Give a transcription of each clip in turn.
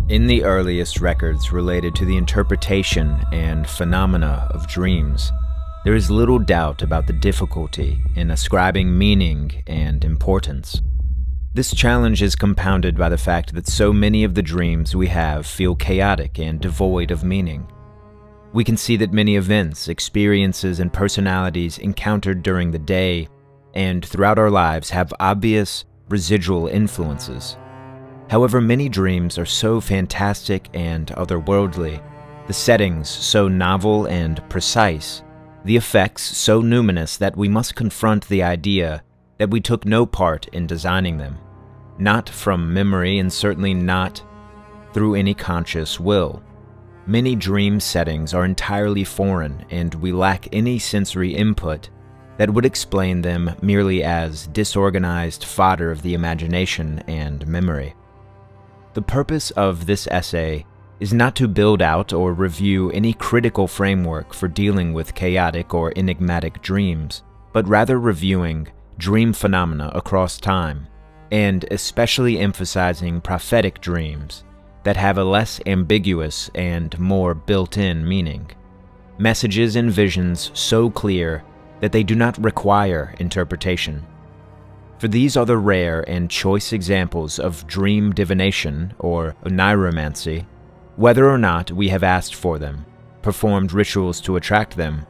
In the earliest records related to the interpretation and phenomena of dreams, there is little doubt about the difficulty in ascribing meaning and importance. This challenge is compounded by the fact that so many of the dreams we have feel chaotic and devoid of meaning. We can see that many events, experiences, and personalities encountered during the day and throughout our lives have obvious residual influences. However, many dreams are so fantastic and otherworldly, the settings so novel and precise, the effects so numinous that we must confront the idea that we took no part in designing them, not from memory and certainly not through any conscious will. Many dream settings are entirely foreign, and we lack any sensory input that would explain them merely as disorganized fodder of the imagination and memory. The purpose of this essay is not to build out or review any critical framework for dealing with chaotic or enigmatic dreams, but rather reviewing dream phenomena across time, and especially emphasizing prophetic dreams that have a less ambiguous and more built-in meaning. Messages and visions so clear that they do not require interpretation. For these are the rare and choice examples of dream divination, or oniromancy, whether or not we have asked for them, performed rituals to attract them,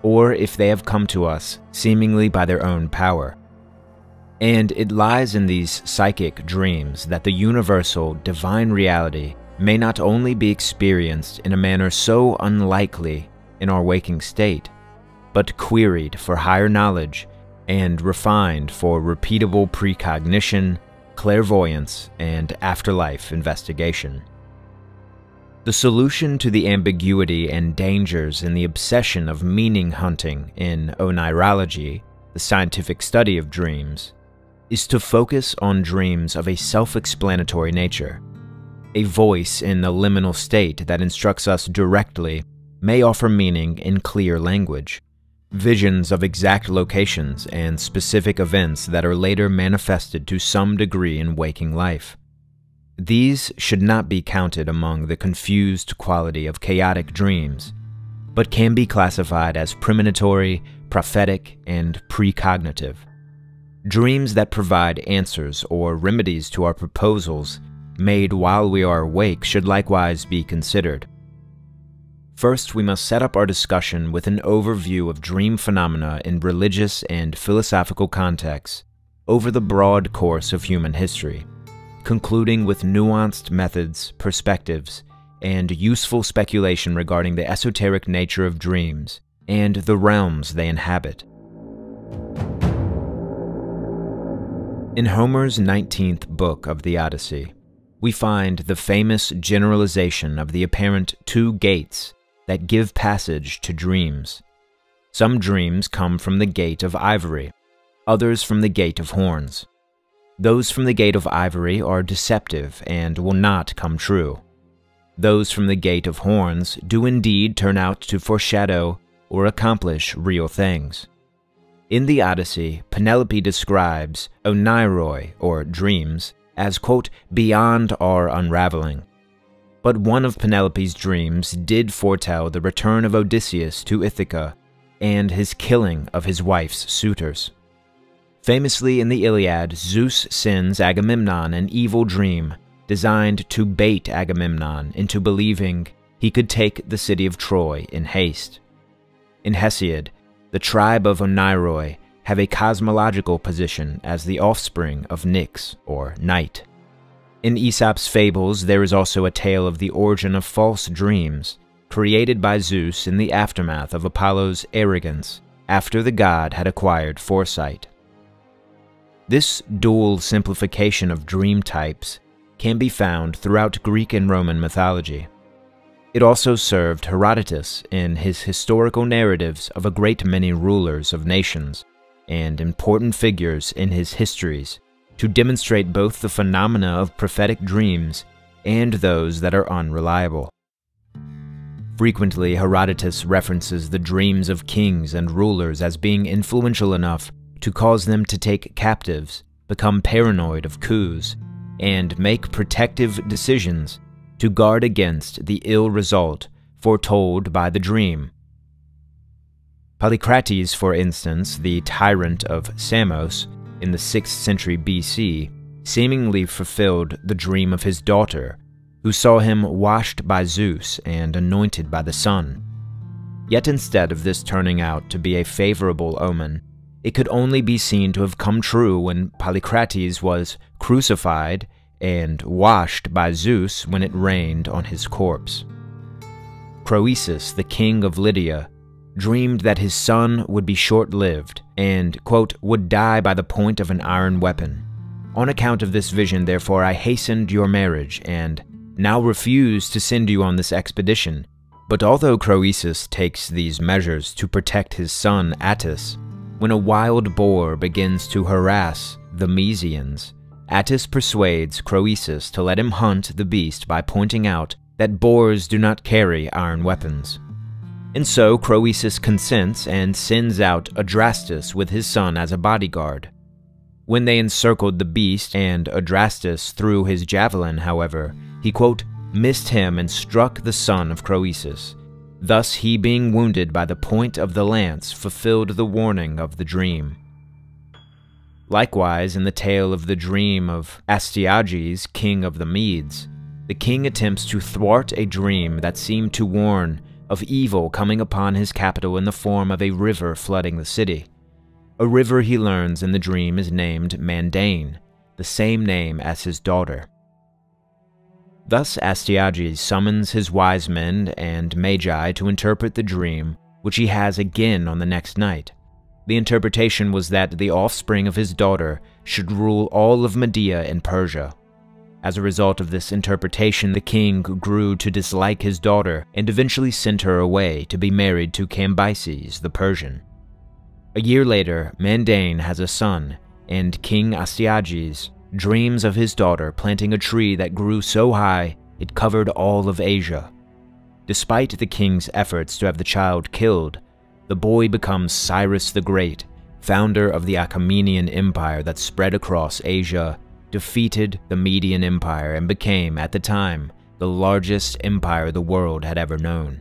or if they have come to us seemingly by their own power. And it lies in these psychic dreams that the universal divine reality may not only be experienced in a manner so unlikely in our waking state, but queried for higher knowledge and refined for repeatable precognition, clairvoyance, and afterlife investigation. The solution to the ambiguity and dangers in the obsession of meaning hunting in onirology, the scientific study of dreams, is to focus on dreams of a self-explanatory nature. A voice in the liminal state that instructs us directly may offer meaning in clear language. Visions of exact locations and specific events that are later manifested to some degree in waking life. These should not be counted among the confused quality of chaotic dreams, but can be classified as premonitory, prophetic, and precognitive. Dreams that provide answers or remedies to our proposals made while we are awake should likewise be considered. First, we must set up our discussion with an overview of dream phenomena in religious and philosophical contexts over the broad course of human history, concluding with nuanced methods, perspectives, and useful speculation regarding the esoteric nature of dreams and the realms they inhabit. In Homer's 19th book of the Odyssey, we find the famous generalization of the apparent two gates that give passage to dreams. Some dreams come from the gate of ivory, others from the gate of horns. Those from the gate of ivory are deceptive and will not come true. Those from the gate of horns do indeed turn out to foreshadow or accomplish real things. In the Odyssey, Penelope describes oniroi, or dreams, as, quote, beyond our unraveling. But one of Penelope's dreams did foretell the return of Odysseus to Ithaca and his killing of his wife's suitors. Famously in the Iliad, Zeus sends Agamemnon an evil dream designed to bait Agamemnon into believing he could take the city of Troy in haste. In Hesiod, the tribe of oniroi have a cosmological position as the offspring of Nyx, or night. In Aesop's fables, there is also a tale of the origin of false dreams, created by Zeus in the aftermath of Apollo's arrogance after the god had acquired foresight. This dual simplification of dream types can be found throughout Greek and Roman mythology. It also served Herodotus in his historical narratives of a great many rulers of nations and important figures in his histories, to demonstrate both the phenomena of prophetic dreams and those that are unreliable. Frequently, Herodotus references the dreams of kings and rulers as being influential enough to cause them to take captives, become paranoid of coups, and make protective decisions to guard against the ill result foretold by the dream. Polycrates, for instance, the tyrant of Samos in the 6th century BC, seemingly fulfilled the dream of his daughter, who saw him washed by Zeus and anointed by the sun. Yet instead of this turning out to be a favorable omen, it could only be seen to have come true when Polycrates was crucified and washed by Zeus when it rained on his corpse. Croesus, the king of Lydia, dreamed that his son would be short-lived and, quote, would die by the point of an iron weapon. On account of this vision, therefore, I hastened your marriage, and now refuse to send you on this expedition. But although Croesus takes these measures to protect his son Attis, when a wild boar begins to harass the Mysians, Attis persuades Croesus to let him hunt the beast by pointing out that boars do not carry iron weapons. And so Croesus consents and sends out Adrastus with his son as a bodyguard. When they encircled the beast and Adrastus threw his javelin, however, he, quote, missed him and struck the son of Croesus. Thus he, being wounded by the point of the lance, fulfilled the warning of the dream. Likewise, in the tale of the dream of Astyages, king of the Medes, the king attempts to thwart a dream that seemed to warn of evil coming upon his capital in the form of a river flooding the city. A river, he learns in the dream, is named Mandane, the same name as his daughter. Thus Astyages summons his wise men and magi to interpret the dream, which he has again on the next night. The interpretation was that the offspring of his daughter should rule all of Media and Persia. As a result of this interpretation, the king grew to dislike his daughter and eventually sent her away to be married to Cambyses, the Persian. A year later, Mandane has a son, and King Astyages dreams of his daughter planting a tree that grew so high it covered all of Asia. Despite the king's efforts to have the child killed, the boy becomes Cyrus the Great, founder of the Achaemenian Empire that spread across Asia, defeated the Median Empire, and became, at the time, the largest empire the world had ever known.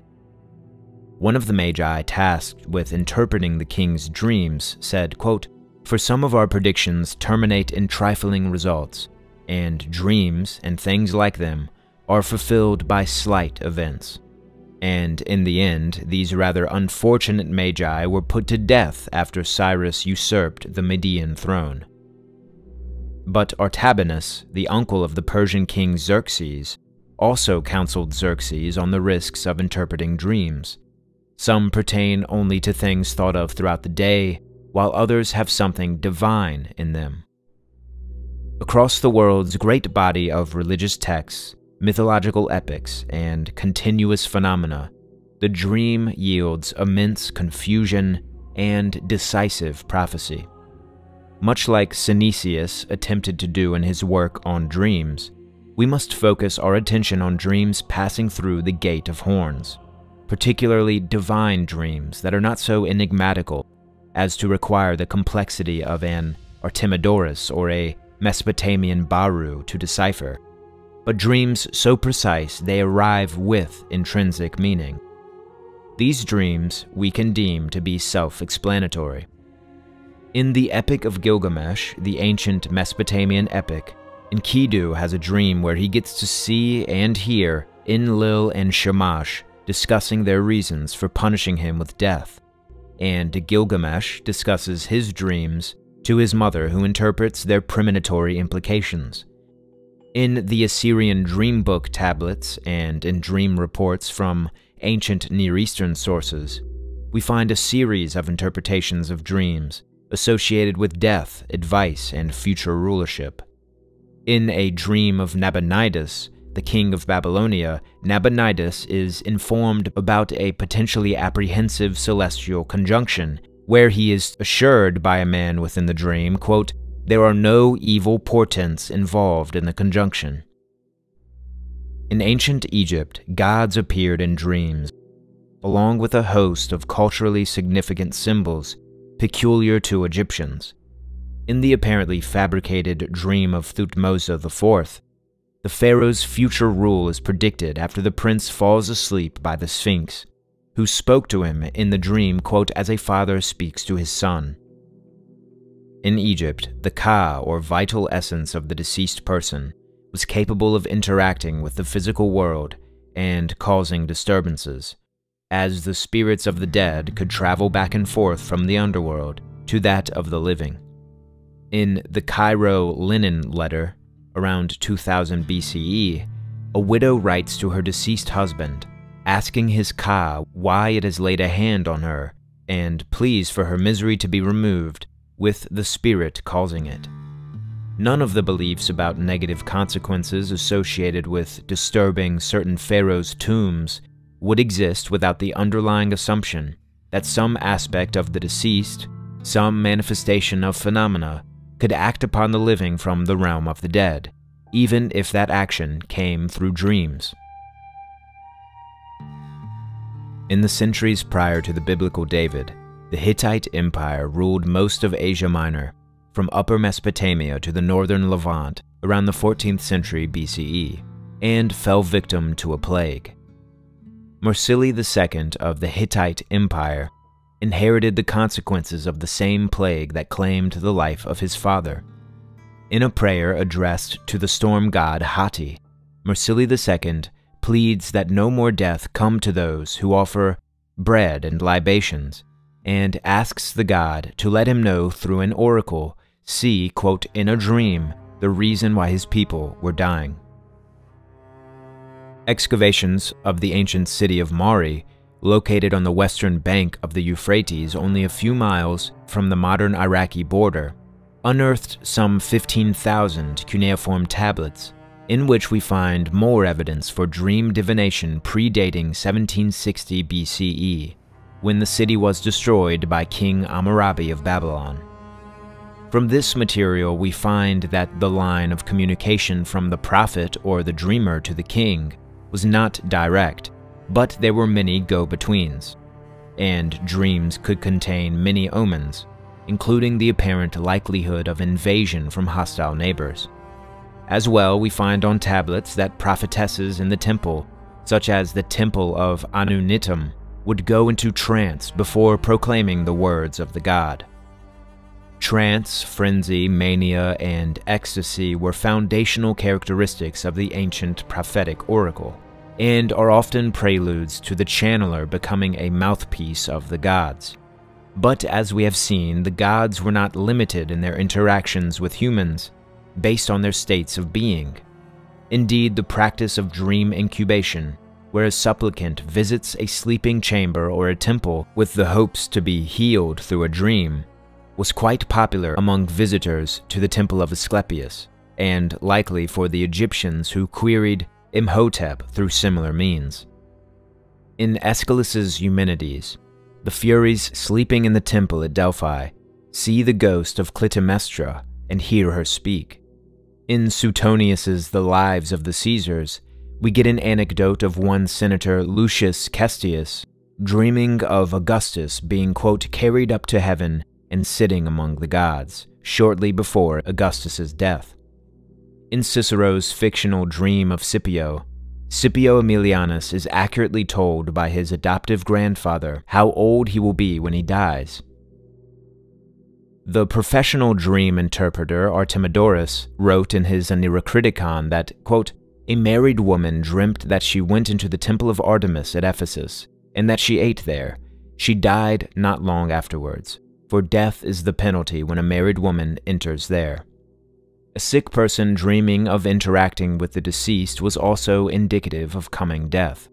One of the magi tasked with interpreting the king's dreams said, quote, for some of our predictions terminate in trifling results, and dreams and things like them are fulfilled by slight events. And in the end, these rather unfortunate magi were put to death after Cyrus usurped the Median throne. But Artabanus, the uncle of the Persian king Xerxes, also counseled Xerxes on the risks of interpreting dreams. Some pertain only to things thought of throughout the day, while others have something divine in them. Across the world's great body of religious texts, mythological epics, and continuous phenomena, the dream yields immense confusion and decisive prophecy. Much like Synesius attempted to do in his work on dreams, we must focus our attention on dreams passing through the Gate of Horns, particularly divine dreams that are not so enigmatical as to require the complexity of an Artemidorus or a Mesopotamian Baru to decipher, but dreams so precise they arrive with intrinsic meaning. These dreams we can deem to be self-explanatory. In the Epic of Gilgamesh, the ancient Mesopotamian epic, Enkidu has a dream where he gets to see and hear Enlil and Shamash discussing their reasons for punishing him with death, and Gilgamesh discusses his dreams to his mother, who interprets their premonitory implications. In the Assyrian dream book tablets and in dream reports from ancient Near Eastern sources, we find a series of interpretations of dreams associated with death, advice, and future rulership. In a dream of Nabonidus, the king of Babylonia, Nabonidus is informed about a potentially apprehensive celestial conjunction, where he is assured by a man within the dream, quote, there are no evil portents involved in the conjunction. In ancient Egypt, gods appeared in dreams, along with a host of culturally significant symbols peculiar to Egyptians. In the apparently fabricated dream of Thutmose IV, The pharaoh's future rule is predicted after the prince falls asleep by the Sphinx, who spoke to him in the dream, quote, as a father speaks to his son. In Egypt, the Ka, or vital essence of the deceased person, was capable of interacting with the physical world and causing disturbances, as the spirits of the dead could travel back and forth from the underworld to that of the living. In the Cairo Linen Letter, around 2000 BCE, a widow writes to her deceased husband, asking his Ka why it has laid a hand on her, and pleas for her misery to be removed, with the spirit causing it. None of the beliefs about negative consequences associated with disturbing certain pharaohs' tombs would exist without the underlying assumption that some aspect of the deceased, some manifestation of phenomena, could act upon the living from the realm of the dead, even if that action came through dreams. In the centuries prior to the biblical David, the Hittite Empire ruled most of Asia Minor, from Upper Mesopotamia to the northern Levant around the 14th century BCE, and fell victim to a plague. Mursili II of the Hittite Empire inherited the consequences of the same plague that claimed the life of his father. In a prayer addressed to the storm god Hatti, Mursili II pleads that no more death come to those who offer bread and libations, and asks the god to let him know through an oracle, see, quote, in a dream, the reason why his people were dying. Excavations of the ancient city of Mari, located on the western bank of the Euphrates only a few miles from the modern Iraqi border, unearthed some 15,000 cuneiform tablets, in which we find more evidence for dream divination predating 1760 BCE, when the city was destroyed by King Hammurabi of Babylon. From this material, we find that the line of communication from the prophet or the dreamer to the king was not direct, but there were many go-betweens, and dreams could contain many omens, including the apparent likelihood of invasion from hostile neighbors. As well, we find on tablets that prophetesses in the temple, such as the Temple of Anu-Nitum, would go into trance before proclaiming the words of the god. Trance, frenzy, mania, and ecstasy were foundational characteristics of the ancient prophetic oracle, and are often preludes to the channeler becoming a mouthpiece of the gods. But as we have seen, the gods were not limited in their interactions with humans based on their states of being. Indeed, the practice of dream incubation, where a supplicant visits a sleeping chamber or a temple with the hopes to be healed through a dream, was quite popular among visitors to the temple of Asclepius, and likely for the Egyptians who queried Imhotep through similar means. In Aeschylus's Eumenides, the Furies sleeping in the temple at Delphi see the ghost of Clytemnestra and hear her speak. In Suetonius's The Lives of the Caesars, we get an anecdote of one senator Lucius Cestius dreaming of Augustus being, quote, carried up to heaven and sitting among the gods, shortly before Augustus's death. In Cicero's fictional dream of Scipio, Scipio Aemilianus is accurately told by his adoptive grandfather how old he will be when he dies. The professional dream interpreter Artemidorus wrote in his Oneirocriticon that, quote, a married woman dreamt that she went into the temple of Artemis at Ephesus, and that she ate there. She died not long afterwards, for death is the penalty when a married woman enters there. A sick person dreaming of interacting with the deceased was also indicative of coming death.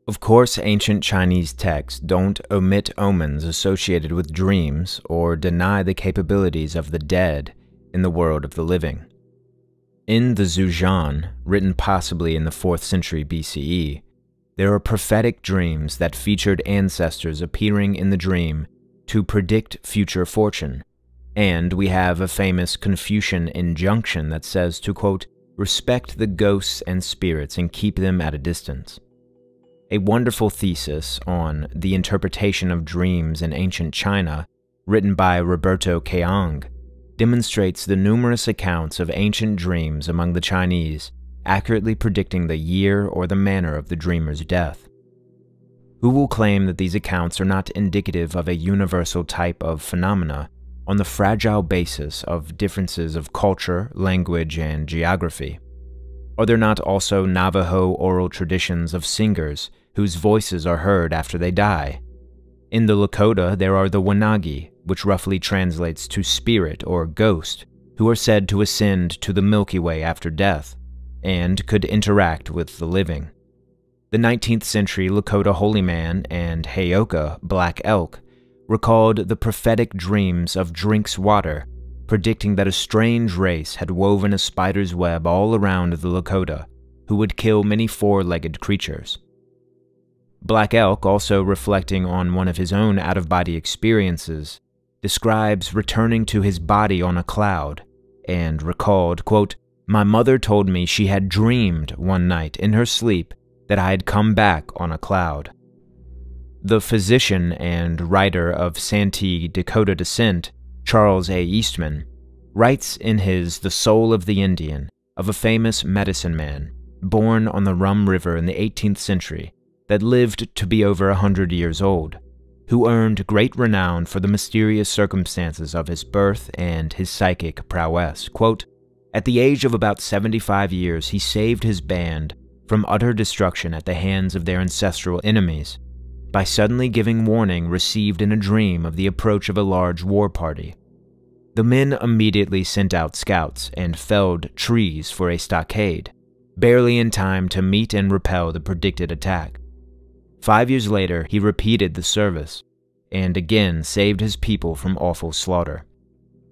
Of course, ancient Chinese texts don't omit omens associated with dreams or deny the capabilities of the dead in the world of the living. In the Zhujian, written possibly in the 4th century BCE, there are prophetic dreams that featured ancestors appearing in the dream to predict future fortune, and we have a famous Confucian injunction that says to, quote, respect the ghosts and spirits and keep them at a distance. A wonderful thesis on the interpretation of dreams in ancient China, written by Roberto Keang, demonstrates the numerous accounts of ancient dreams among the Chinese, accurately predicting the year or the manner of the dreamer's death. Who will claim that these accounts are not indicative of a universal type of phenomena on the fragile basis of differences of culture, language, and geography? Are there not also Navajo oral traditions of singers whose voices are heard after they die? In the Lakota, there are the Wanagi, which roughly translates to spirit or ghost, who are said to ascend to the Milky Way after death, and could interact with the living. The 19th century Lakota holy man and Heyoka, Black Elk, recalled the prophetic dreams of Drink's water, predicting that a strange race had woven a spider's web all around the Lakota, who would kill many four-legged creatures. Black Elk, also reflecting on one of his own out-of-body experiences, describes returning to his body on a cloud, and recalled, quote, "My mother told me she had dreamed one night in her sleep that I had come back on a cloud." The physician and writer of Santee, Dakota descent, Charles A. Eastman, writes in his The Soul of the Indian of a famous medicine man, born on the Rum River in the 18th century, that lived to be over 100 years old, who earned great renown for the mysterious circumstances of his birth and his psychic prowess. Quote, "At the age of about 75 years, he saved his band from utter destruction at the hands of their ancestral enemies, by suddenly giving warning received in a dream of the approach of a large war party. The men immediately sent out scouts and felled trees for a stockade, barely in time to meet and repel the predicted attack. 5 years later, he repeated the service, and again saved his people from awful slaughter.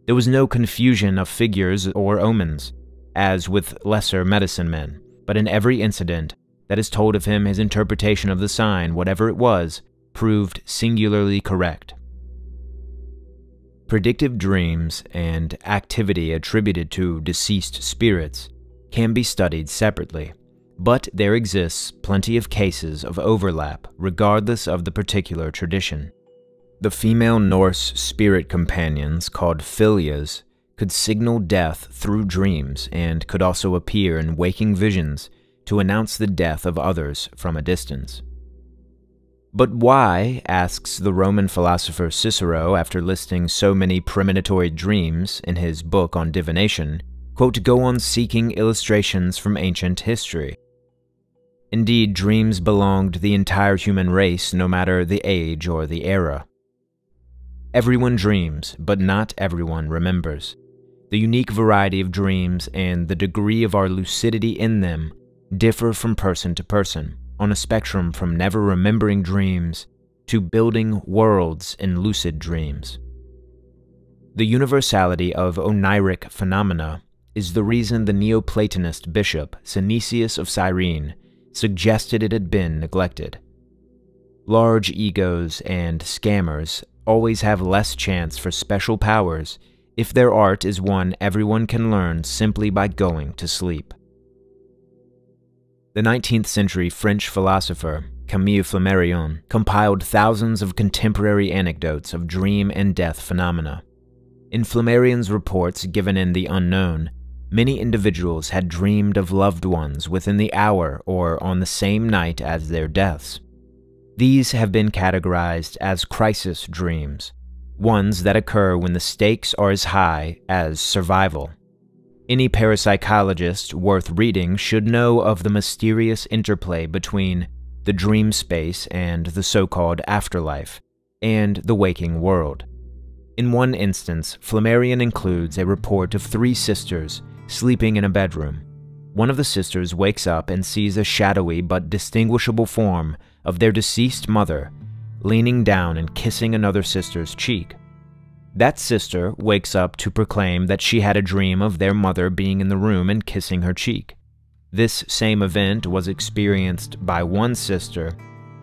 There was no confusion of figures or omens, as with lesser medicine men, but in every incident that is told of him, his interpretation of the sign, whatever it was, proved singularly correct." Predictive dreams and activity attributed to deceased spirits can be studied separately, but there exists plenty of cases of overlap regardless of the particular tradition. The female Norse spirit companions, called Filias, could signal death through dreams and could also appear in waking visions to announce the death of others from a distance. But why, asks the Roman philosopher Cicero after listing so many premonitory dreams in his book on divination, quote, "go on seeking illustrations from ancient history." Indeed, dreams belonged to the entire human race, no matter the age or the era. Everyone dreams, but not everyone remembers. The unique variety of dreams and the degree of our lucidity in them differ from person to person, on a spectrum from never remembering dreams to building worlds in lucid dreams. The universality of oniric phenomena is the reason the Neoplatonist bishop Synesius of Cyrene suggested it had been neglected. Large egos and scammers always have less chance for special powers if their art is one everyone can learn simply by going to sleep. The 19th century French philosopher Camille Flammarion compiled thousands of contemporary anecdotes of dream and death phenomena. In Flammarion's reports given in The Unknown, many individuals had dreamed of loved ones within the hour or on the same night as their deaths. These have been categorized as crisis dreams, ones that occur when the stakes are as high as survival. Any parapsychologist worth reading should know of the mysterious interplay between the dream space and the so-called afterlife, and the waking world. In one instance, Flammarion includes a report of 3 sisters sleeping in a bedroom. One of the sisters wakes up and sees a shadowy but distinguishable form of their deceased mother leaning down and kissing another sister's cheek. That sister wakes up to proclaim that she had a dream of their mother being in the room and kissing her cheek. This same event was experienced by one sister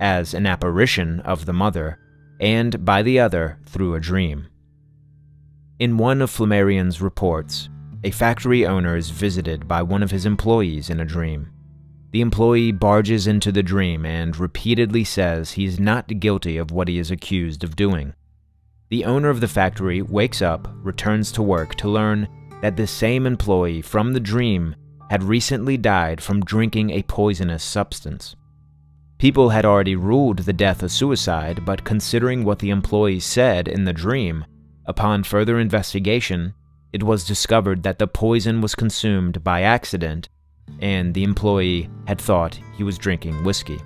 as an apparition of the mother, and by the other through a dream. In one of Flammarion's reports, a factory owner is visited by one of his employees in a dream. The employee barges into the dream and repeatedly says he is not guilty of what he is accused of doing. The owner of the factory wakes up, returns to work to learn that the same employee from the dream had recently died from drinking a poisonous substance. People had already ruled the death a suicide, but considering what the employee said in the dream, upon further investigation, it was discovered that the poison was consumed by accident, and the employee had thought he was drinking whiskey.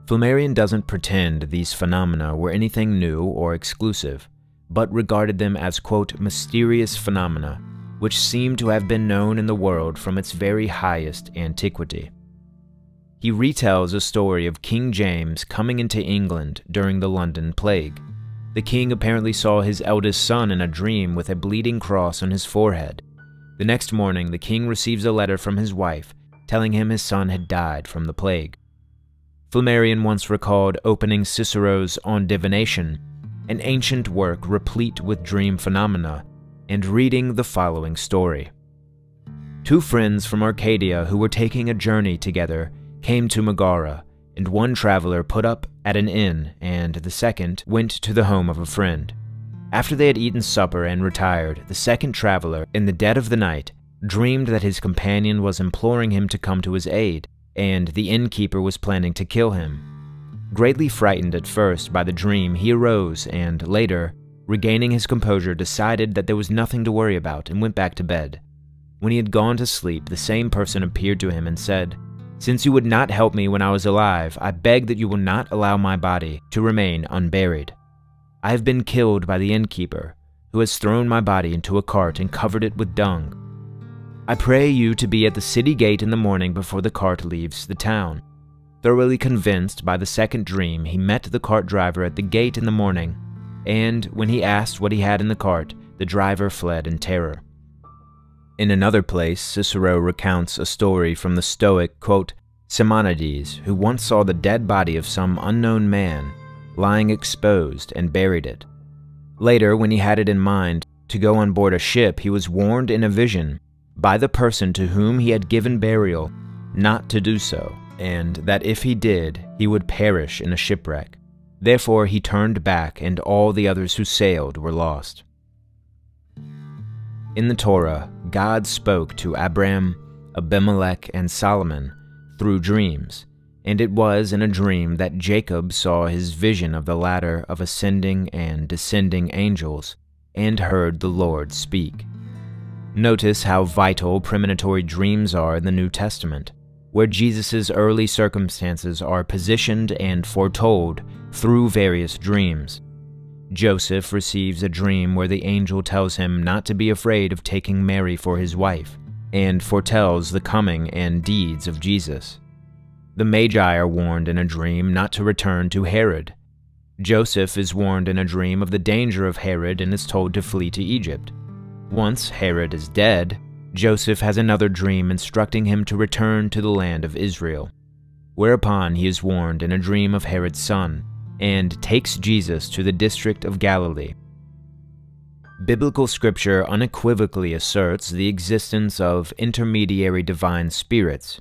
Flammarion doesn't pretend these phenomena were anything new or exclusive, but regarded them as, quote, mysterious phenomena, which seem to have been known in the world from its very highest antiquity. He retells a story of King James coming into England during the London Plague. The king apparently saw his eldest son in a dream with a bleeding cross on his forehead. The next morning, the king receives a letter from his wife telling him his son had died from the plague. Flammarion once recalled opening Cicero's On Divination, an ancient work replete with dream phenomena, and reading the following story. Two friends from Arcadia who were taking a journey together came to Megara, and one traveler put up at an inn, and the second went to the home of a friend. After they had eaten supper and retired, the second traveler, in the dead of the night, dreamed that his companion was imploring him to come to his aid, and the innkeeper was planning to kill him. Greatly frightened at first by the dream, he arose and, later, regaining his composure, decided that there was nothing to worry about and went back to bed. When he had gone to sleep, the same person appeared to him and said, "Since you would not help me when I was alive, I beg that you will not allow my body to remain unburied. I have been killed by the innkeeper, who has thrown my body into a cart and covered it with dung. I pray you to be at the city gate in the morning before the cart leaves the town." Thoroughly convinced by the second dream, he met the cart driver at the gate in the morning, and when he asked what he had in the cart, the driver fled in terror. In another place, Cicero recounts a story from the Stoic, quote, Simonides, who once saw the dead body of some unknown man lying exposed and buried it. Later, when he had it in mind to go on board a ship, he was warned in a vision by the person to whom he had given burial not to do so, and that if he did, he would perish in a shipwreck. Therefore he turned back, and all the others who sailed were lost. In the Torah, God spoke to Abram, Abimelech, and Solomon through dreams, and it was in a dream that Jacob saw his vision of the ladder of ascending and descending angels, and heard the Lord speak. Notice how vital premonitory dreams are in the New Testament, where Jesus' early circumstances are positioned and foretold through various dreams. Joseph receives a dream where the angel tells him not to be afraid of taking Mary for his wife, and foretells the coming and deeds of Jesus. The Magi are warned in a dream not to return to Herod. Joseph is warned in a dream of the danger of Herod and is told to flee to Egypt. Once Herod is dead, Joseph has another dream instructing him to return to the land of Israel, whereupon he is warned in a dream of Herod's son, and takes Jesus to the district of Galilee. Biblical scripture unequivocally asserts the existence of intermediary divine spirits,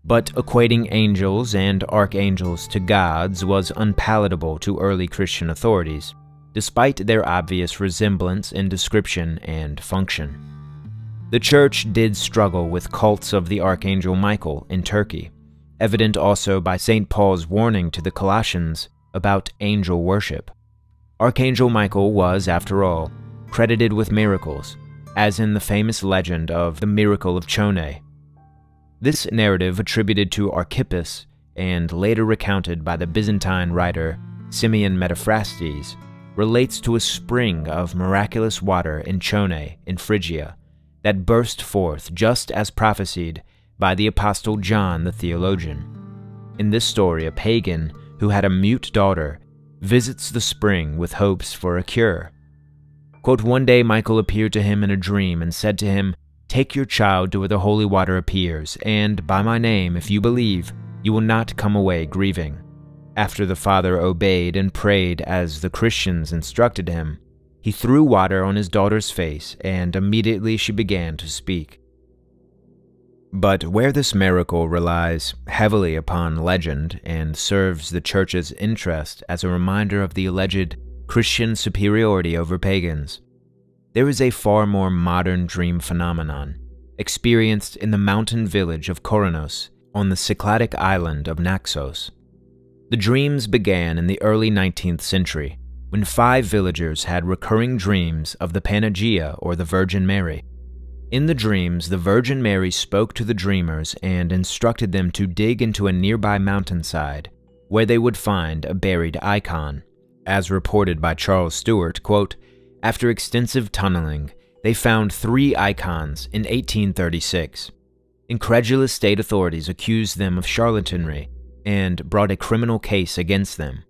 but equating angels and archangels to gods was unpalatable to early Christian authorities, despite their obvious resemblance in description and function. The Church did struggle with cults of the Archangel Michael in Turkey, evident also by St. Paul's warning to the Colossians about angel worship. Archangel Michael was, after all, credited with miracles, as in the famous legend of the miracle of Chone. This narrative, attributed to Archippus and later recounted by the Byzantine writer Simeon Metaphrastes, relates to a spring of miraculous water in Chone in Phrygia that burst forth just as prophesied by the Apostle John the theologian. In this story, a pagan who had a mute daughter visits the spring with hopes for a cure. Quote, "One day Michael appeared to him in a dream and said to him, 'Take your child to where the holy water appears, and by my name, if you believe, you will not come away grieving.' After the father obeyed and prayed as the Christians instructed him, he threw water on his daughter's face, and immediately she began to speak." But where this miracle relies heavily upon legend and serves the Church's interest as a reminder of the alleged Christian superiority over pagans. There is a far more modern dream phenomenon, experienced in the mountain village of Koronos on the Cycladic island of Naxos. The dreams began in the early 19th century, when 5 villagers had recurring dreams of the Panagia or the Virgin Mary. In the dreams, the Virgin Mary spoke to the dreamers and instructed them to dig into a nearby mountainside, where they would find a buried icon. As reported by Charles Stewart, quote, "After extensive tunneling, they found 3 icons in 1836. Incredulous state authorities accused them of charlatanry and brought a criminal case against them.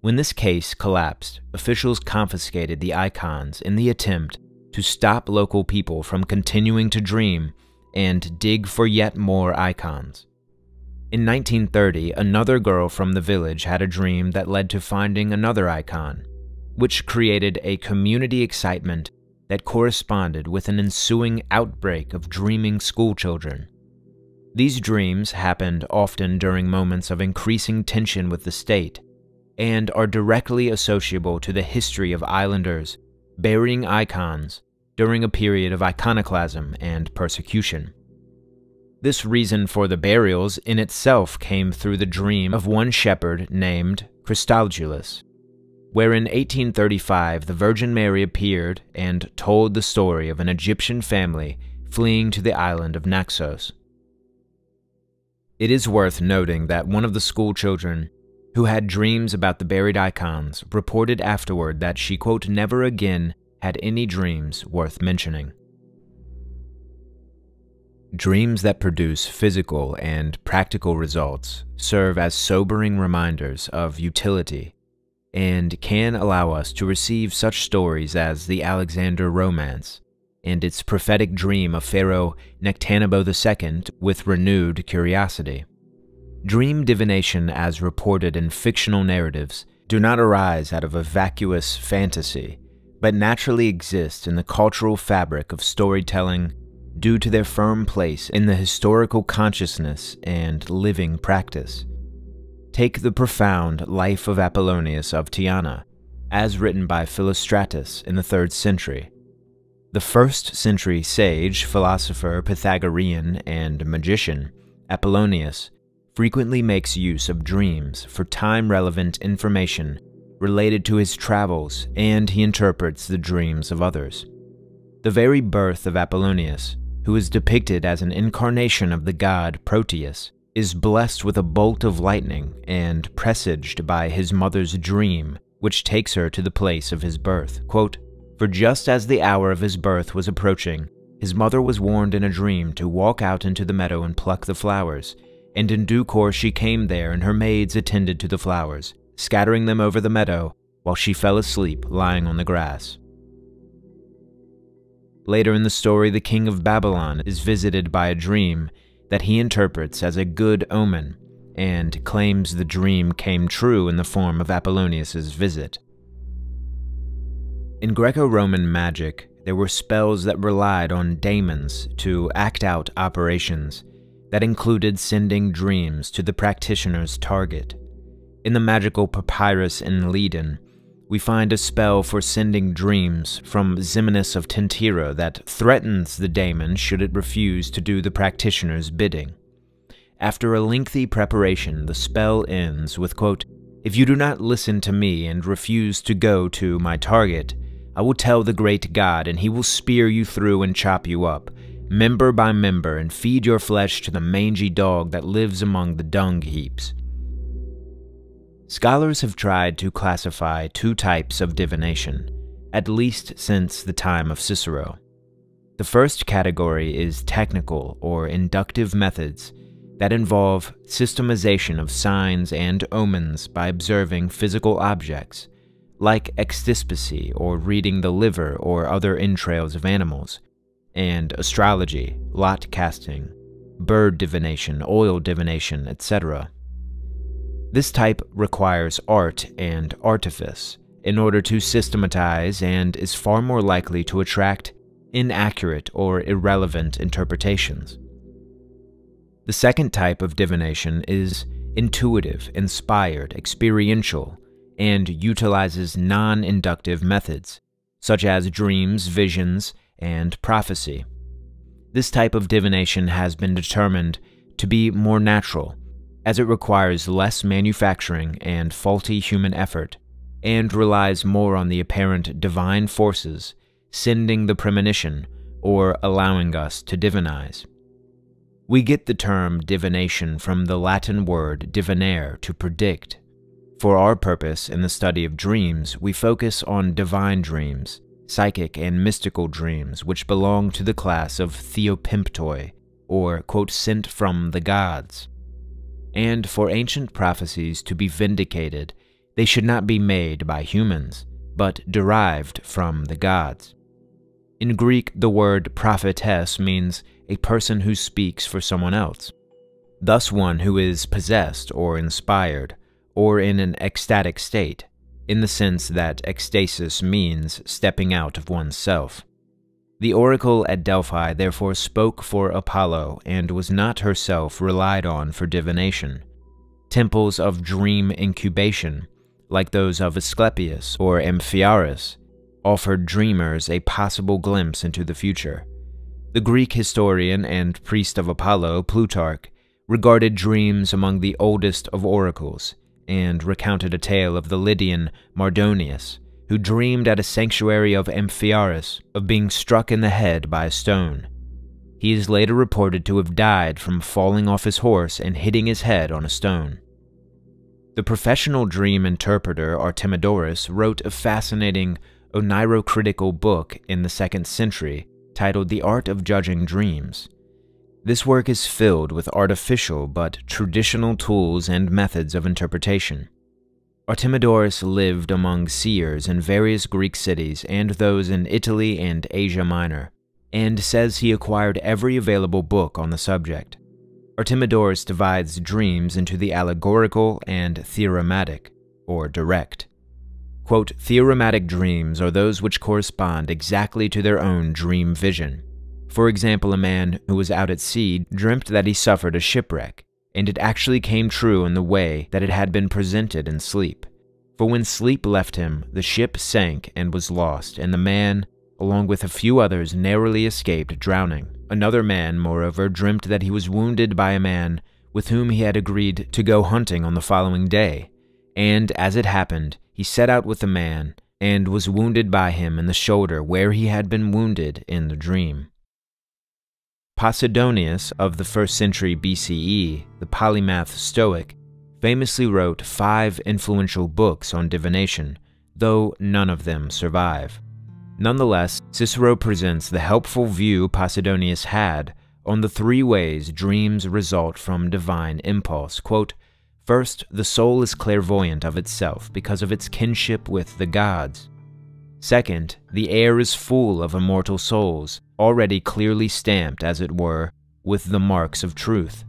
When this case collapsed, officials confiscated the icons in the attempt to stop local people from continuing to dream and dig for yet more icons. In 1930, another girl from the village had a dream that led to finding another icon, which created a community excitement that corresponded with an ensuing outbreak of dreaming schoolchildren. These dreams happened often during moments of increasing tension with the state, and are directly associable to the history of islanders burying icons during a period of iconoclasm and persecution. This reason for the burials in itself came through the dream of one shepherd named Christologulus, where in 1835 the Virgin Mary appeared and told the story of an Egyptian family fleeing to the island of Naxos. It is worth noting that one of the schoolchildren who had dreams about the buried icons reported afterward that she, quote, "never again had any dreams worth mentioning." Dreams that produce physical and practical results serve as sobering reminders of utility and can allow us to receive such stories as the Alexander Romance and its prophetic dream of Pharaoh Nectanebo II with renewed curiosity. Dream divination, as reported in fictional narratives, do not arise out of a vacuous fantasy, but naturally exist in the cultural fabric of storytelling due to their firm place in the historical consciousness and living practice. Take the profound Life of Apollonius of Tyana, as written by Philostratus in the 3rd century. The 1st century sage, philosopher, Pythagorean, and magician, Apollonius, frequently makes use of dreams for time-relevant information related to his travels, and he interprets the dreams of others. The very birth of Apollonius, who is depicted as an incarnation of the god Proteus, is blessed with a bolt of lightning and presaged by his mother's dream, which takes her to the place of his birth. Quote, "For just as the hour of his birth was approaching, his mother was warned in a dream to walk out into the meadow and pluck the flowers, and in due course she came there, and her maids attended to the flowers, scattering them over the meadow, while she fell asleep lying on the grass." Later in the story, the king of Babylon is visited by a dream that he interprets as a good omen, and claims the dream came true in the form of Apollonius's visit. In Greco-Roman magic, there were spells that relied on daemons to act out operations that included sending dreams to the practitioner's target. In the magical papyrus in Leiden, we find a spell for sending dreams from Ximenes of Tintera that threatens the daemon should it refuse to do the practitioner's bidding. After a lengthy preparation, the spell ends with, quote, "If you do not listen to me and refuse to go to my target, I will tell the great God, and he will spear you through and chop you up, member by member, and feed your flesh to the mangy dog that lives among the dung heaps." Scholars have tried to classify 2 types of divination, at least since the time of Cicero. The first category is technical or inductive methods that involve systemization of signs and omens by observing physical objects, like extispicy or reading the liver or other entrails of animals, and astrology, lot casting, bird divination, oil divination, etc. This type requires art and artifice in order to systematize and is far more likely to attract inaccurate or irrelevant interpretations. The second type of divination is intuitive, inspired, experiential, and utilizes non-inductive methods, such as dreams, visions, and prophecy. This type of divination has been determined to be more natural, as it requires less manufacturing and faulty human effort, and relies more on the apparent divine forces sending the premonition or allowing us to divinize. We get the term divination from the Latin word divinare, to predict. For our purpose in the study of dreams, we focus on divine dreams, psychic and mystical dreams, which belong to the class of theopemptoi, or, quote, sent from the gods. And for ancient prophecies to be vindicated, they should not be made by humans, but derived from the gods. In Greek, the word prophetess means a person who speaks for someone else, thus one who is possessed or inspired, or in an ecstatic state, in the sense that ecstasis means stepping out of oneself. The oracle at Delphi therefore spoke for Apollo and was not herself relied on for divination. Temples of dream incubation, like those of Asclepius or Amphiaraus, offered dreamers a possible glimpse into the future. The Greek historian and priest of Apollo, Plutarch, regarded dreams among the oldest of oracles, and recounted a tale of the Lydian Mardonius, who dreamed at a sanctuary of Amphiaraus of being struck in the head by a stone. He is later reported to have died from falling off his horse and hitting his head on a stone. The professional dream interpreter Artemidorus wrote a fascinating onirocritical book in the 2nd century titled The Art of Judging Dreams. This work is filled with artificial but traditional tools and methods of interpretation. Artemidorus lived among seers in various Greek cities and those in Italy and Asia Minor, and says he acquired every available book on the subject. Artemidorus divides dreams into the allegorical and theorematic, or direct. Quote, theorematic dreams are those which correspond exactly to their own dream vision. For example, a man who was out at sea dreamt that he suffered a shipwreck, and it actually came true in the way that it had been presented in sleep. For when sleep left him, the ship sank and was lost, and the man, along with a few others, narrowly escaped drowning. Another man, moreover, dreamt that he was wounded by a man with whom he had agreed to go hunting on the following day, and, as it happened, he set out with the man, and was wounded by him in the shoulder where he had been wounded in the dream. Posidonius of the 1st century BCE, the polymath Stoic, famously wrote 5 influential books on divination, though none of them survive. Nonetheless, Cicero presents the helpful view Posidonius had on the 3 ways dreams result from divine impulse. Quote, first, the soul is clairvoyant of itself because of its kinship with the gods. Second, the air is full of immortal souls, already clearly stamped, as it were, with the marks of truth.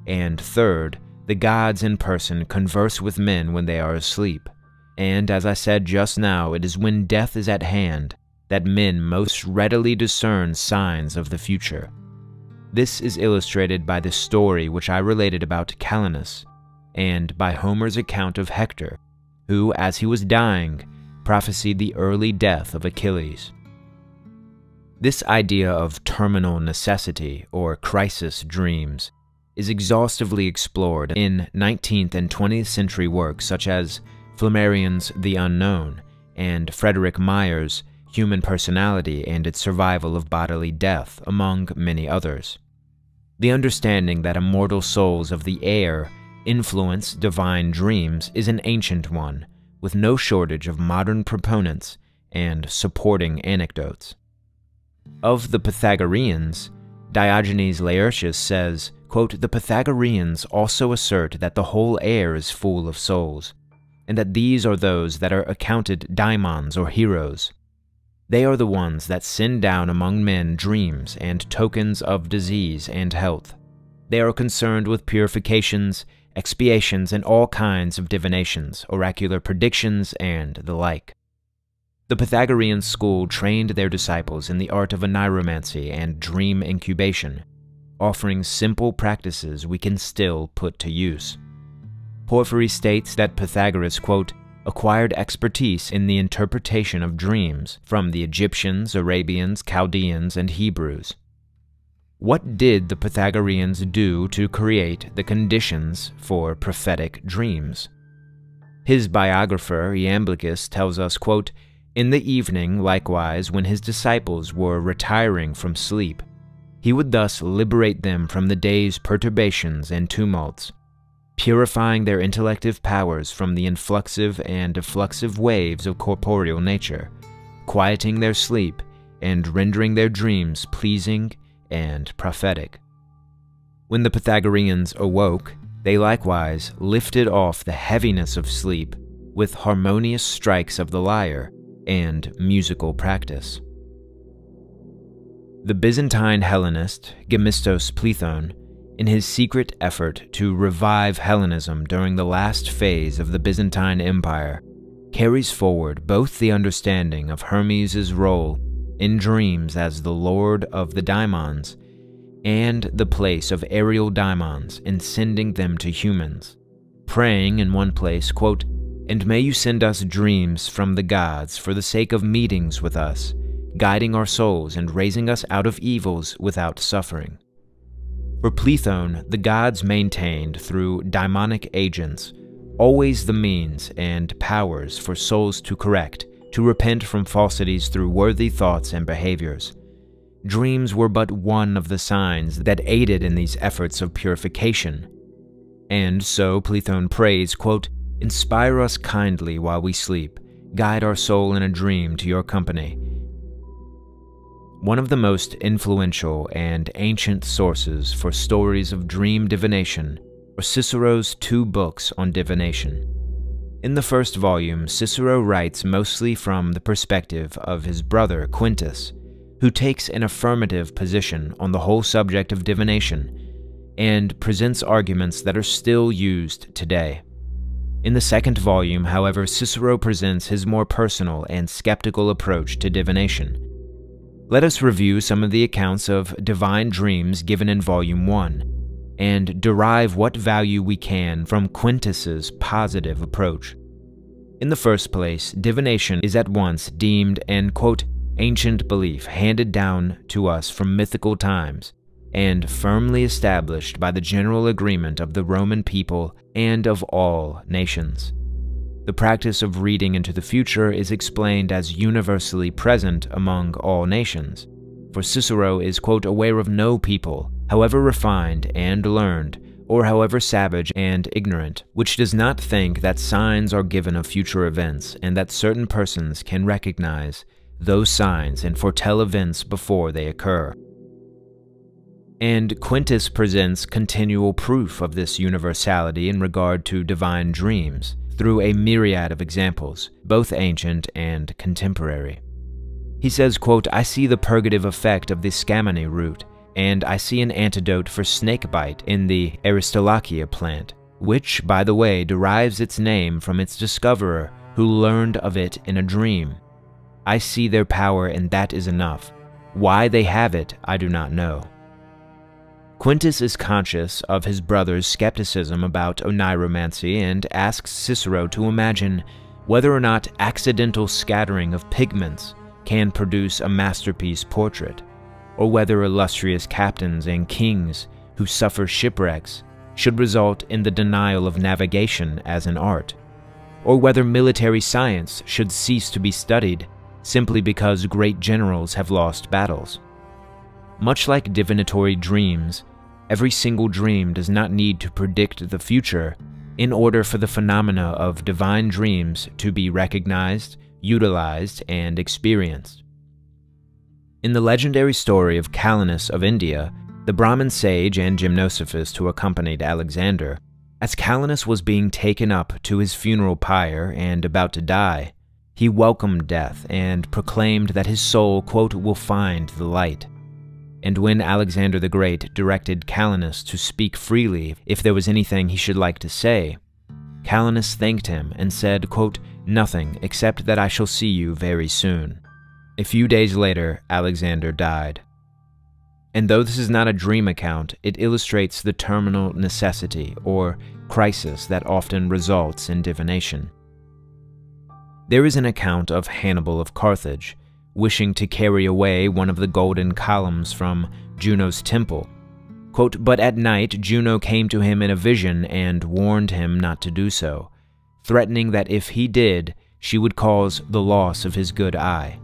And third, the gods in person converse with men when they are asleep. And as I said just now, it is when death is at hand that men most readily discern signs of the future. This is illustrated by the story which I related about Calenus, and by Homer's account of Hector, who, as he was dying, prophesied the early death of Achilles. This idea of terminal necessity, or crisis dreams, is exhaustively explored in 19th and 20th century works such as Flammarion's The Unknown and Frederick Meyer's Human Personality and Its Survival of Bodily Death, among many others. The understanding that immortal souls of the air influence divine dreams is an ancient one, with no shortage of modern proponents and supporting anecdotes. Of the Pythagoreans, Diogenes Laertius says, quote, the Pythagoreans also assert that the whole air is full of souls, and that these are those that are accounted daimons or heroes. They are the ones that send down among men dreams and tokens of disease and health. They are concerned with purifications, expiations, and all kinds of divinations, oracular predictions, and the like. The Pythagorean school trained their disciples in the art of oniromancy and dream incubation, offering simple practices we can still put to use. Porphyry states that Pythagoras, quote, acquired expertise in the interpretation of dreams from the Egyptians, Arabians, Chaldeans, and Hebrews. What did the Pythagoreans do to create the conditions for prophetic dreams? His biographer, Iamblichus, tells us, quote, "In the evening, likewise, when his disciples were retiring from sleep, he would thus liberate them from the day's perturbations and tumults, purifying their intellective powers from the influxive and effluxive waves of corporeal nature, quieting their sleep, and rendering their dreams pleasing and prophetic." When the Pythagoreans awoke, they likewise lifted off the heaviness of sleep with harmonious strikes of the lyre and musical practice. The Byzantine Hellenist Gemistos Plethon, in his secret effort to revive Hellenism during the last phase of the Byzantine Empire, carries forward both the understanding of Hermes' role in dreams as the lord of the daimons and the place of aerial daimons in sending them to humans, praying in one place, quote, "And may you send us dreams from the gods for the sake of meetings with us, guiding our souls and raising us out of evils without suffering." For Plethon, the gods maintained through daimonic agents always the means and powers for souls to correct, to repent from falsities through worthy thoughts and behaviors. Dreams were but one of the signs that aided in these efforts of purification. And so Plethon prays, quote, "Inspire us kindly while we sleep, guide our soul in a dream to your company." One of the most influential and ancient sources for stories of dream divination are Cicero's 2 books on divination. In the first volume, Cicero writes mostly from the perspective of his brother Quintus, who takes an affirmative position on the whole subject of divination and presents arguments that are still used today. In the second volume, however, Cicero presents his more personal and skeptical approach to divination. Let us review some of the accounts of divine dreams given in Volume 1, and derive what value we can from Quintus's positive approach. In the first place, divination is at once deemed an, quote, "ancient belief handed down to us from mythical times, and firmly established by the general agreement of the Roman people and of all nations. The practice of reading into the future is explained as universally present among all nations, for Cicero is, quote, aware of no people, however refined and learned, or however savage and ignorant, which does not think that signs are given of future events, and that certain persons can recognize those signs and foretell events before they occur." And Quintus presents continual proof of this universality in regard to divine dreams, through a myriad of examples, both ancient and contemporary. He says, quote, "I see the purgative effect of the scammony root, and I see an antidote for snakebite in the Aristolochia plant, which, by the way, derives its name from its discoverer, who learned of it in a dream. I see their power, and that is enough. Why they have it, I do not know." Quintus is conscious of his brother's skepticism about oniromancy and asks Cicero to imagine whether or not accidental scattering of pigments can produce a masterpiece portrait, or whether illustrious captains and kings who suffer shipwrecks should result in the denial of navigation as an art, or whether military science should cease to be studied simply because great generals have lost battles. Much like divinatory dreams, every single dream does not need to predict the future in order for the phenomena of divine dreams to be recognized, utilized, and experienced. In the legendary story of Calenus of India, the Brahmin sage and gymnosophist who accompanied Alexander, as Calenus was being taken up to his funeral pyre and about to die, he welcomed death and proclaimed that his soul, quote, will find the light. And when Alexander the Great directed Calenus to speak freely if there was anything he should like to say, Calenus thanked him and said, quote, nothing except that I shall see you very soon. A few days later, Alexander died. And though this is not a dream account, it illustrates the terminal necessity or crisis that often results in divination. There is an account of Hannibal of Carthage, wishing to carry away one of the golden columns from Juno's temple. Quote, "But at night Juno came to him in a vision and warned him not to do so, threatening that if he did, she would cause the loss of his good eye."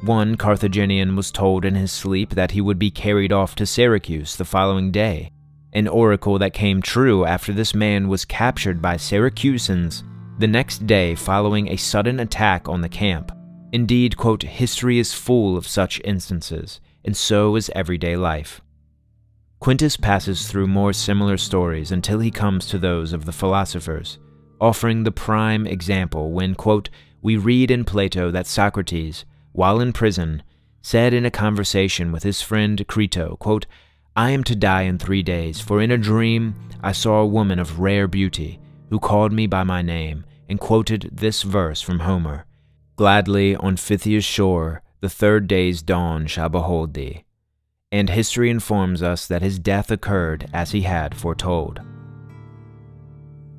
One Carthaginian was told in his sleep that he would be carried off to Syracuse the following day, an oracle that came true after this man was captured by Syracusans the next day following a sudden attack on the camp. Indeed, quote, "History is full of such instances, and so is everyday life." Quintus passes through more similar stories until he comes to those of the philosophers, offering the prime example when, quote, "We read in Plato that Socrates, while in prison, said in a conversation with his friend Crito, quote, 'I am to die in 3 days, for in a dream I saw a woman of rare beauty, who called me by my name, and quoted this verse from Homer, "Gladly on Phthyia's shore the 3rd day's dawn shall behold thee." And history informs us that his death occurred as he had foretold.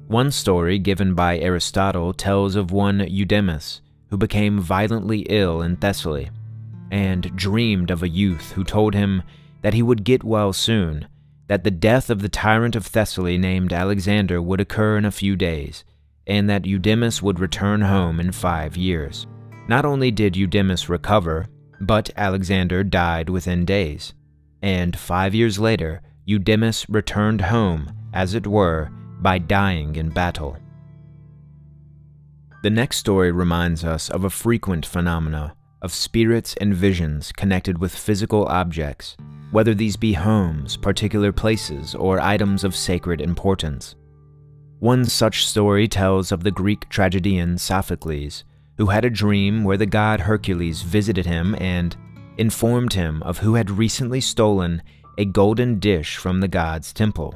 One story given by Aristotle tells of one Eudemus, who became violently ill in Thessaly, and dreamed of a youth who told him that he would get well soon, that the death of the tyrant of Thessaly named Alexander would occur in a few days, and that Eudemus would return home in 5 years. Not only did Eudemus recover, but Alexander died within days, and 5 years later, Eudemus returned home, as it were, by dying in battle. The next story reminds us of a frequent phenomena of spirits and visions connected with physical objects, whether these be homes, particular places, or items of sacred importance. One such story tells of the Greek tragedian Sophocles, who had a dream where the god Hercules visited him and informed him of who had recently stolen a golden dish from the god's temple.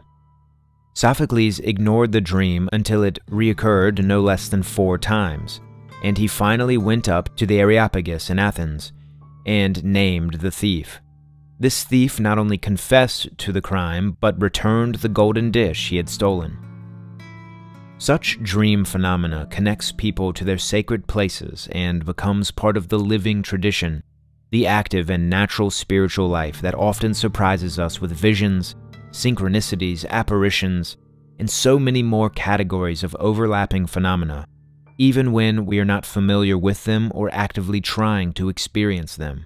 Sophocles ignored the dream until it reoccurred no less than 4 times, and he finally went up to the Areopagus in Athens and named the thief. This thief not only confessed to the crime, but returned the golden dish he had stolen. Such dream phenomena connects people to their sacred places and becomes part of the living tradition, the active and natural spiritual life that often surprises us with visions, synchronicities, apparitions, and so many more categories of overlapping phenomena, even when we are not familiar with them or actively trying to experience them.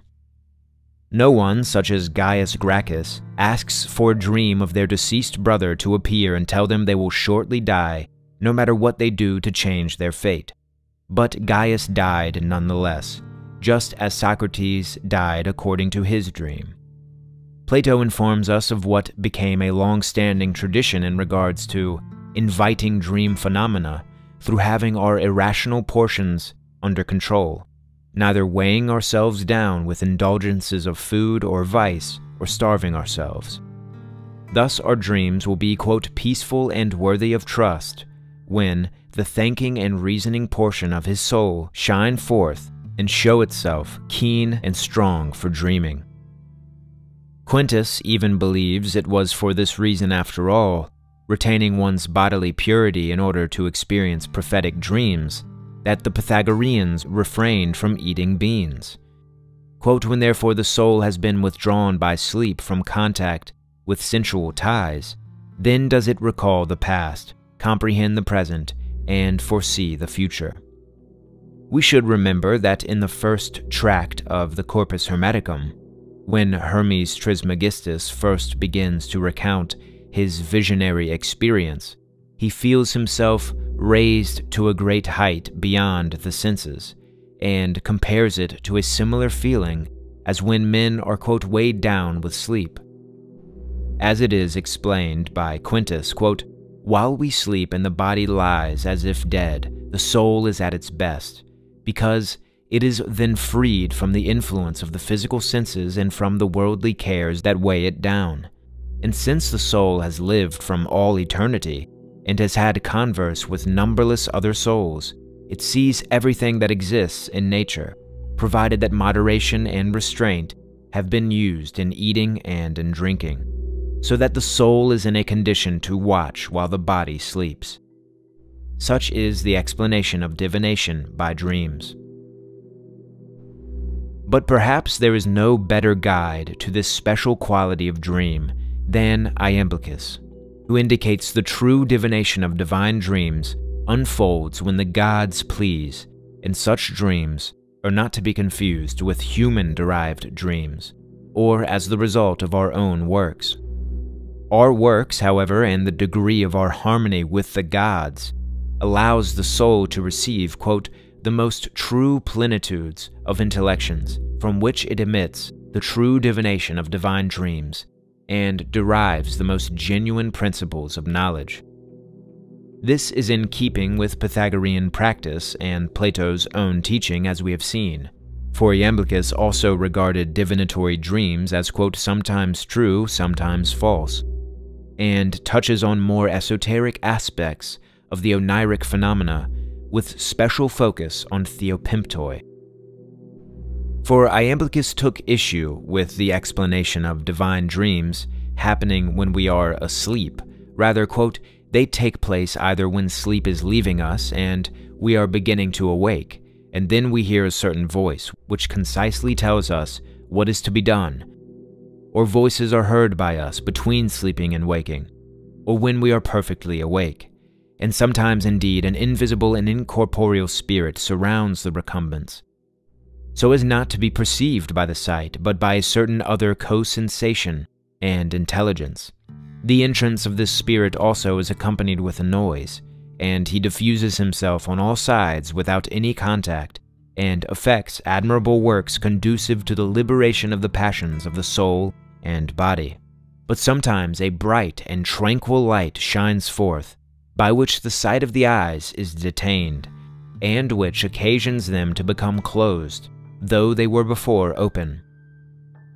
No one, such as Gaius Gracchus, asks for a dream of their deceased brother to appear and tell them they will shortly die, no matter what they do to change their fate. But Gaius died nonetheless, just as Socrates died according to his dream. Plato informs us of what became a long-standing tradition in regards to inviting dream phenomena through having our irrational portions under control, neither weighing ourselves down with indulgences of food or vice or starving ourselves. Thus our dreams will be, quote, "peaceful and worthy of trust," when the thinking and reasoning portion of his soul shine forth and show itself keen and strong for dreaming. Quintus even believes it was for this reason after all, retaining one's bodily purity in order to experience prophetic dreams, that the Pythagoreans refrained from eating beans. Quote, "When therefore the soul has been withdrawn by sleep from contact with sensual ties, then does it recall the past, comprehend the present, and foresee the future." We should remember that in the first tract of the Corpus Hermeticum, when Hermes Trismegistus first begins to recount his visionary experience, he feels himself raised to a great height beyond the senses, and compares it to a similar feeling as when men are, quote, "weighed down with sleep." As it is explained by Quintus, quote, "While we sleep and the body lies as if dead, the soul is at its best, because it is then freed from the influence of the physical senses and from the worldly cares that weigh it down. And since the soul has lived from all eternity, and has had converse with numberless other souls, it sees everything that exists in nature, provided that moderation and restraint have been used in eating and in drinking, so that the soul is in a condition to watch while the body sleeps." Such is the explanation of divination by dreams. But perhaps there is no better guide to this special quality of dream than Iamblichus, who indicates the true divination of divine dreams unfolds when the gods please, and such dreams are not to be confused with human-derived dreams, or as the result of our own works. Our works, however, and the degree of our harmony with the gods, allows the soul to receive, quote, the most true plenitudes of intellections, from which it emits the true divination of divine dreams, and derives the most genuine principles of knowledge. This is in keeping with Pythagorean practice and Plato's own teaching, as we have seen, for Iamblichus also regarded divinatory dreams as, quote, sometimes true, sometimes false, and touches on more esoteric aspects of the oniric phenomena with special focus on theopemptoi. For Iamblichus took issue with the explanation of divine dreams happening when we are asleep. Rather, quote, they take place either when sleep is leaving us and we are beginning to awake, and then we hear a certain voice which concisely tells us what is to be done, or voices are heard by us between sleeping and waking, or when we are perfectly awake, and sometimes indeed an invisible and incorporeal spirit surrounds the recumbents, so as not to be perceived by the sight, but by a certain other co-sensation and intelligence. The entrance of this spirit also is accompanied with a noise, and he diffuses himself on all sides without any contact, and effects admirable works conducive to the liberation of the passions of the soul and body. But sometimes a bright and tranquil light shines forth, by which the sight of the eyes is detained, and which occasions them to become closed, though they were before open.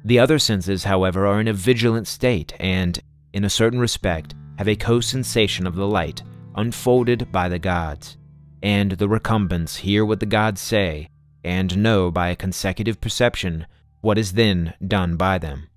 The other senses, however, are in a vigilant state, and, in a certain respect, have a co-sensation of the light unfolded by the gods, and the recumbents hear what the gods say, and know by a consecutive perception what is then done by them.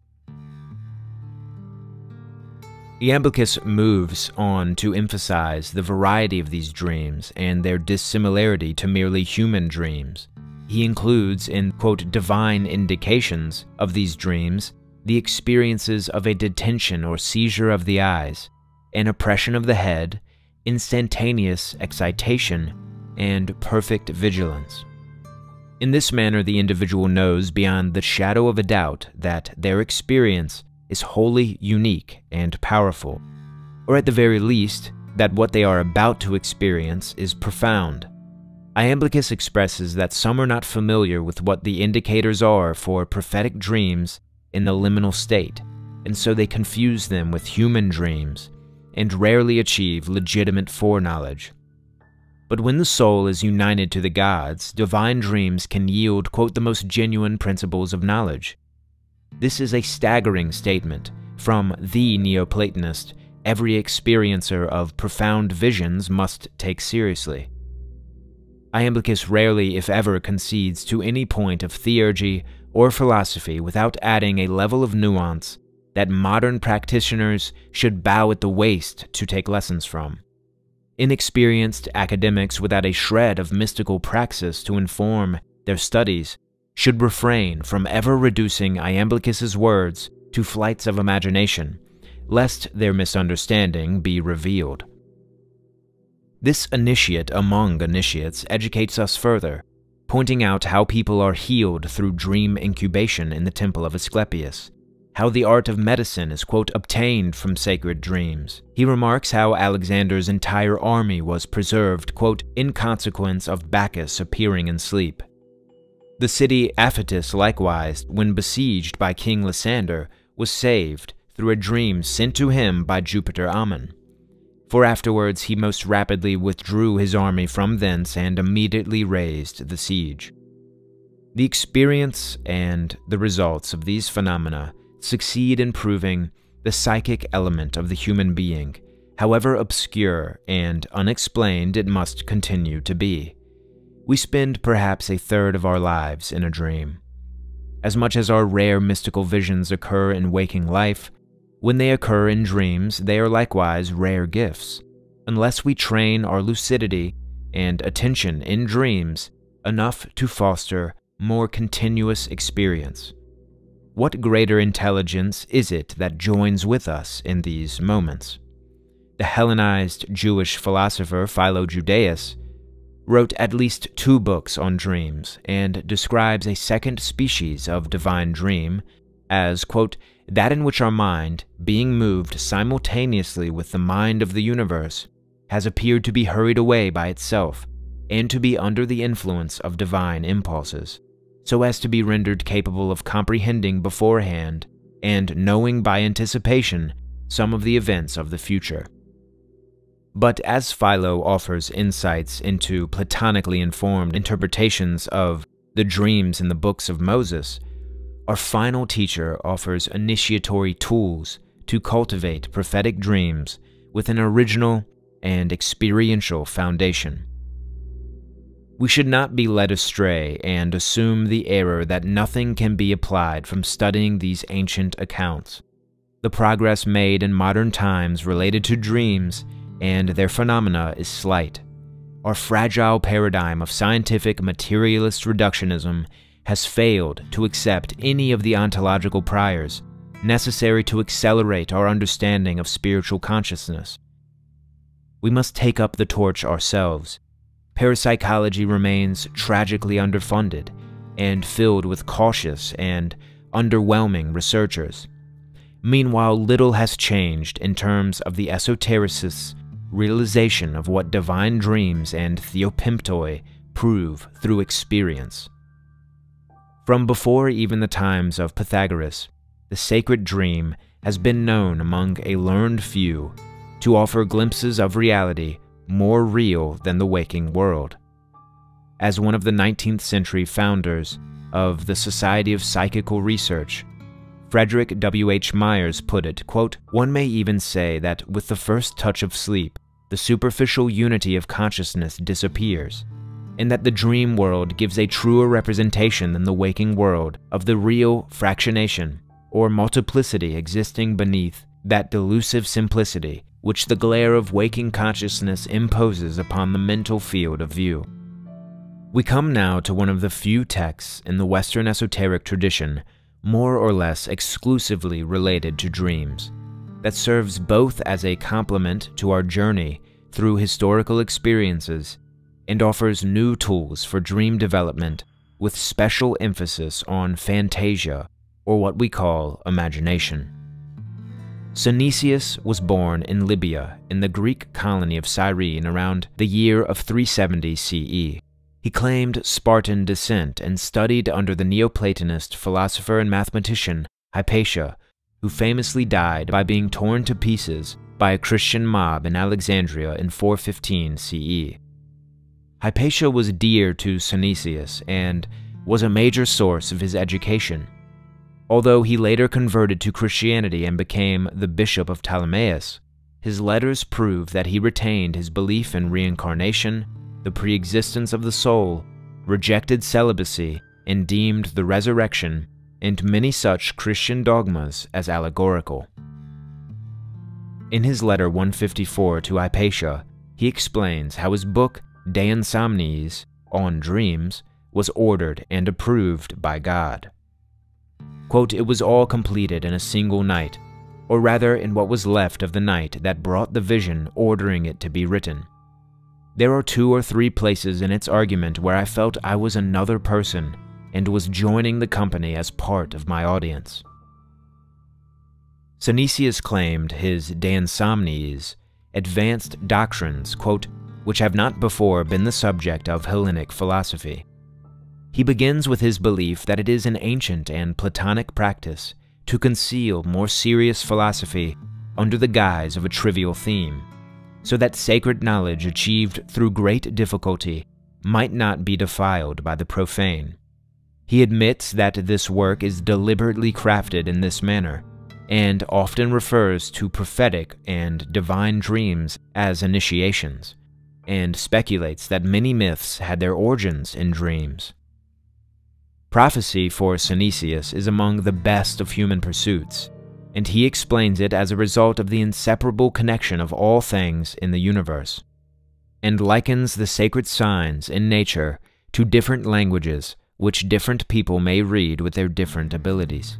Iamblichus moves on to emphasize the variety of these dreams and their dissimilarity to merely human dreams. He includes in, quote, divine indications of these dreams the experiences of a detention or seizure of the eyes, an oppression of the head, instantaneous excitation, and perfect vigilance. In this manner, the individual knows beyond the shadow of a doubt that their experience is wholly unique and powerful, or at the very least, that what they are about to experience is profound. Iamblichus expresses that some are not familiar with what the indicators are for prophetic dreams in the liminal state, and so they confuse them with human dreams, and rarely achieve legitimate foreknowledge. But when the soul is united to the gods, divine dreams can yield, quote, the most genuine principles of knowledge. This is a staggering statement. From the Neoplatonist, every experiencer of profound visions must take seriously. Iamblichus rarely, if ever, concedes to any point of theurgy or philosophy without adding a level of nuance that modern practitioners should bow at the waist to take lessons from. Inexperienced academics without a shred of mystical praxis to inform their studies should refrain from ever reducing Iamblichus's words to flights of imagination, lest their misunderstanding be revealed. This initiate among initiates educates us further, pointing out how people are healed through dream incubation in the temple of Asclepius, how the art of medicine is, quote, obtained from sacred dreams. He remarks how Alexander's entire army was preserved, quote, in consequence of Bacchus appearing in sleep. The city Aphetis, likewise, when besieged by King Lysander, was saved through a dream sent to him by Jupiter Ammon. For afterwards he most rapidly withdrew his army from thence and immediately raised the siege. The experience and the results of these phenomena succeed in proving the psychic element of the human being, however obscure and unexplained it must continue to be. We spend perhaps a third of our lives in a dream. As much as our rare mystical visions occur in waking life, when they occur in dreams, they are likewise rare gifts. unless we train our lucidity and attention in dreams enough to foster more continuous experience. What greater intelligence is it that joins with us in these moments? The Hellenized Jewish philosopher Philo-Judaeus wrote at least 2 books on dreams and describes a second species of divine dream as, quote, that in which our mind, being moved simultaneously with the mind of the universe, has appeared to be hurried away by itself and to be under the influence of divine impulses, so as to be rendered capable of comprehending beforehand and knowing by anticipation some of the events of the future. But as Philo offers insights into platonically informed interpretations of the dreams in the books of Moses, our final teacher offers initiatory tools to cultivate prophetic dreams with an original and experiential foundation. We should not be led astray and assume the error that nothing can be applied from studying these ancient accounts. The progress made in modern times related to dreams and their phenomena is slight. Our fragile paradigm of scientific materialist reductionism has failed to accept any of the ontological priors necessary to accelerate our understanding of spiritual consciousness. We must take up the torch ourselves. Parapsychology remains tragically underfunded and filled with cautious and underwhelming researchers. Meanwhile, little has changed in terms of the esotericists' realization of what divine dreams and theopemptoi prove through experience. From before even the times of Pythagoras, the sacred dream has been known among a learned few to offer glimpses of reality more real than the waking world. As one of the 19th century founders of the Society of Psychical Research, Frederick W.H. Myers put it, quote, one may even say that with the first touch of sleep, the superficial unity of consciousness disappears, and that the dream world gives a truer representation than the waking world of the real fractionation or multiplicity existing beneath that delusive simplicity which the glare of waking consciousness imposes upon the mental field of view. We come now to one of the few texts in the Western esoteric tradition more or less exclusively related to dreams, that serves both as a complement to our journey through historical experiences and offers new tools for dream development with special emphasis on phantasia, or what we call imagination. Synesius was born in Libya in the Greek colony of Cyrene around the year of 370 CE. He claimed Spartan descent and studied under the Neoplatonist philosopher and mathematician Hypatia, who famously died by being torn to pieces by a Christian mob in Alexandria in 415 CE. Hypatia was dear to Synesius and was a major source of his education. Although he later converted to Christianity and became the bishop of Ptolemais, his letters prove that he retained his belief in reincarnation, the pre-existence of the soul, rejected celibacy, and deemed the resurrection and many such Christian dogmas as allegorical. In his letter 154 to Hypatia, he explains how his book De Insomniis, On Dreams, was ordered and approved by God. Quote, it was all completed in a single night, or rather in what was left of the night that brought the vision ordering it to be written. There are 2 or 3 places in its argument where I felt I was another person and was joining the company as part of my audience. Synesius claimed his De Insomniis advanced doctrines, quote, which have not before been the subject of Hellenic philosophy. He begins with his belief that it is an ancient and Platonic practice to conceal more serious philosophy under the guise of a trivial theme, so that sacred knowledge achieved through great difficulty might not be defiled by the profane. He admits that this work is deliberately crafted in this manner, and often refers to prophetic and divine dreams as initiations, and speculates that many myths had their origins in dreams. Prophecy for Synesius is among the best of human pursuits, and he explains it as a result of the inseparable connection of all things in the universe, and likens the sacred signs in nature to different languages which different people may read with their different abilities.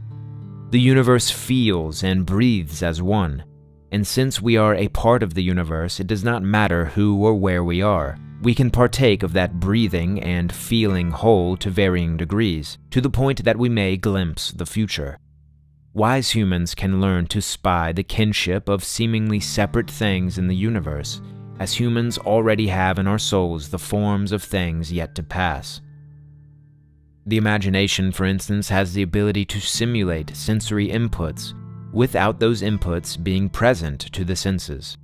The universe feels and breathes as one, and since we are a part of the universe, it does not matter who or where we are. We can partake of that breathing and feeling whole to varying degrees, to the point that we may glimpse the future. Wise humans can learn to spy the kinship of seemingly separate things in the universe, as humans already have in our souls the forms of things yet to pass. The imagination, for instance, has the ability to simulate sensory inputs without those inputs being present to the senses.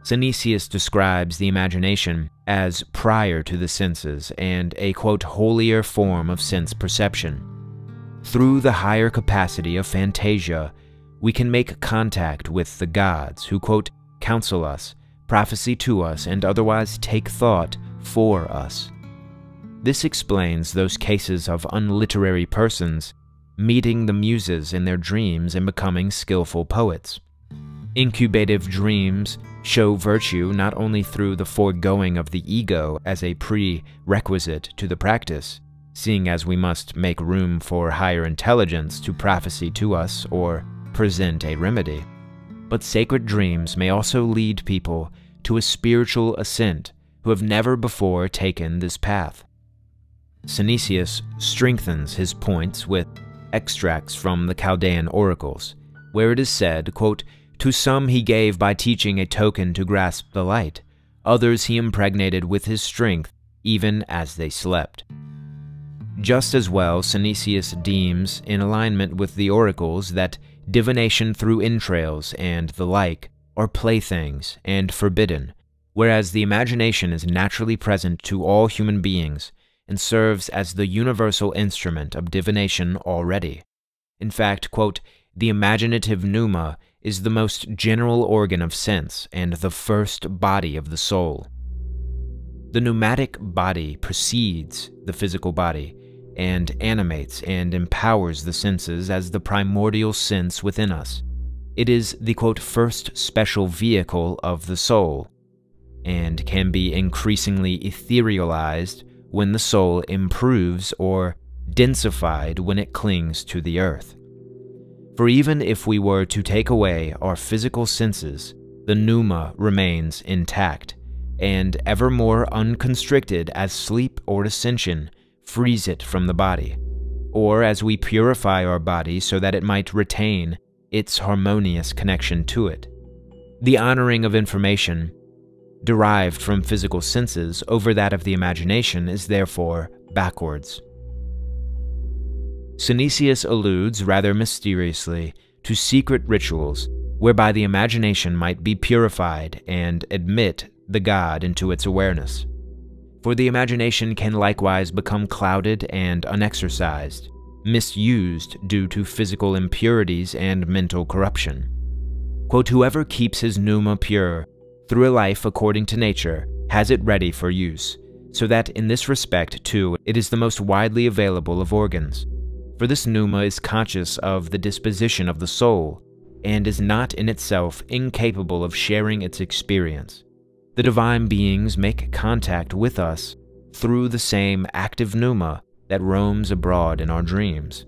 Synesius describes the imagination as prior to the senses and a, quote, holier form of sense perception. Through the higher capacity of fantasia, we can make contact with the gods who, quote, counsel us, prophesy to us, and otherwise take thought for us. This explains those cases of unliterary persons meeting the muses in their dreams and becoming skillful poets. Incubative dreams show virtue not only through the foregoing of the ego as a prerequisite to the practice, seeing as we must make room for higher intelligence to prophesy to us or present a remedy, but sacred dreams may also lead people to a spiritual ascent who have never before taken this path. Synesius strengthens his points with extracts from the Chaldean oracles, where it is said, quote, to some he gave by teaching a token to grasp the light, others he impregnated with his strength even as they slept. Just as well, Synesius deems, in alignment with the oracles, that divination through entrails and the like are playthings and forbidden, whereas the imagination is naturally present to all human beings and serves as the universal instrument of divination already. In fact, quote, the imaginative pneuma is the most general organ of sense and the first body of the soul. The pneumatic body precedes the physical body and animates and empowers the senses as the primordial sense within us. It is the, quote, first special vehicle of the soul, and can be increasingly etherealized when the soul improves or densified when it clings to the earth. For even if we were to take away our physical senses, the pneuma remains intact, and ever more unconstricted as sleep or ascension frees it from the body, or as we purify our body so that it might retain its harmonious connection to it. The honoring of information derived from physical senses over that of the imagination is therefore backwards. Synesius alludes rather mysteriously to secret rituals whereby the imagination might be purified and admit the god into its awareness. For the imagination can likewise become clouded and unexercised, misused due to physical impurities and mental corruption. Quote, whoever keeps his pneuma pure through a life according to nature has it ready for use, so that in this respect, too, it is the most widely available of organs. For this pneuma is conscious of the disposition of the soul, and is not in itself incapable of sharing its experience. The divine beings make contact with us through the same active pneuma that roams abroad in our dreams.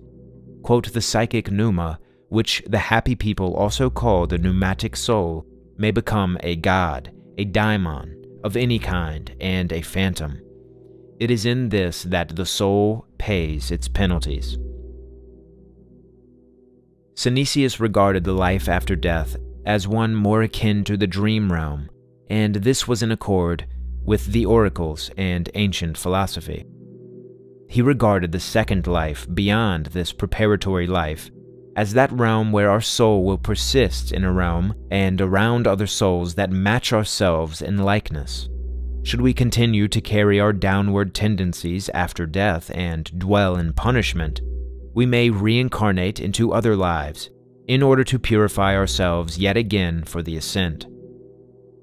Quote, the psychic pneuma, which the happy people also call the pneumatic soul, may become a god, a daimon of any kind, and a phantom. It is in this that the soul pays its penalties. Synesius regarded the life after death as one more akin to the dream realm, and this was in accord with the oracles and ancient philosophy. He regarded the second life beyond this preparatory life as that realm where our soul will persist in a realm and around other souls that match ourselves in likeness. Should we continue to carry our downward tendencies after death and dwell in punishment, we may reincarnate into other lives in order to purify ourselves yet again for the ascent.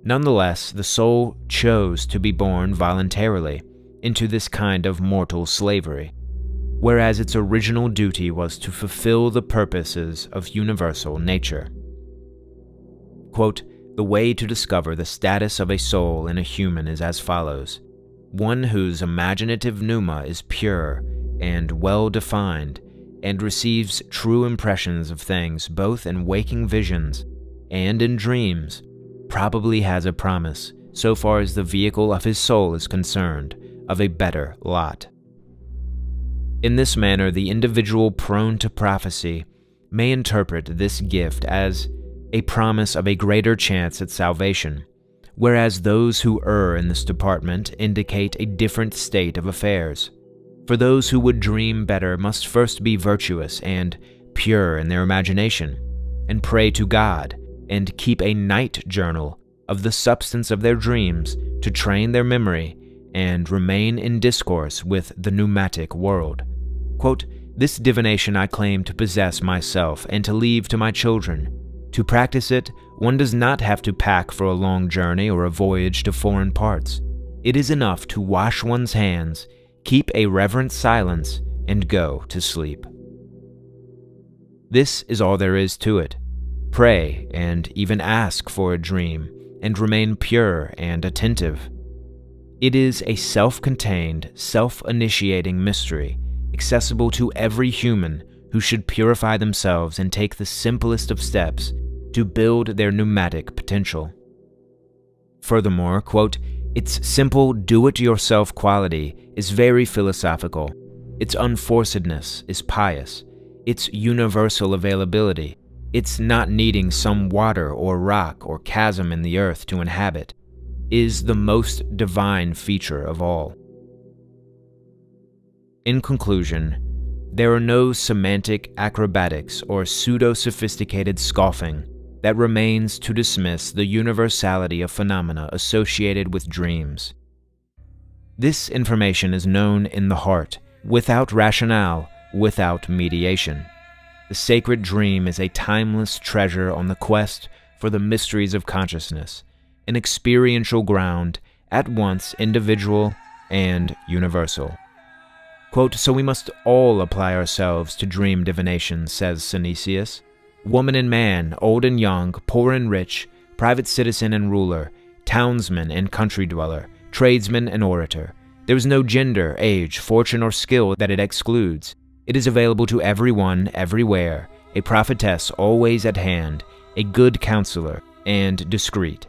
Nonetheless, the soul chose to be born voluntarily into this kind of mortal slavery. whereas its original duty was to fulfill the purposes of universal nature. Quote, "The way to discover the status of a soul in a human is as follows. One whose imaginative pneuma is pure and well-defined and receives true impressions of things both in waking visions and in dreams probably has a promise, so far as the vehicle of his soul is concerned, of a better lot." In this manner, the individual prone to prophecy may interpret this gift as a promise of a greater chance at salvation, whereas those who err in this department indicate a different state of affairs. For those who would dream better must first be virtuous and pure in their imagination, and pray to God, and keep a night journal of the substance of their dreams to train their memory and remain in discourse with the pneumatic world. Quote, "This divination I claim to possess myself and to leave to my children. To practice it, one does not have to pack for a long journey or a voyage to foreign parts. It is enough to wash one's hands, keep a reverent silence, and go to sleep." This is all there is to it. Pray and even ask for a dream, and remain pure and attentive. It is a self-contained, self-initiating mystery, accessible to every human who should purify themselves and take the simplest of steps to build their pneumatic potential. Furthermore, quote, "Its simple do-it-yourself quality is very philosophical. Its unforcedness is pious. Its universal availability, its not needing some water or rock or chasm in the earth to inhabit, is the most divine feature of all." In conclusion, there are no semantic acrobatics or pseudo-sophisticated scoffing that remains to dismiss the universality of phenomena associated with dreams. This information is known in the heart, without rationale, without mediation. The sacred dream is a timeless treasure on the quest for the mysteries of consciousness, an experiential ground at once individual and universal. Quote, "So we must all apply ourselves to dream divination," says Synesius. "Woman and man, old and young, poor and rich, private citizen and ruler, townsman and country dweller, tradesman and orator. There is no gender, age, fortune, or skill that it excludes. It is available to everyone, everywhere, a prophetess always at hand, a good counselor, and discreet.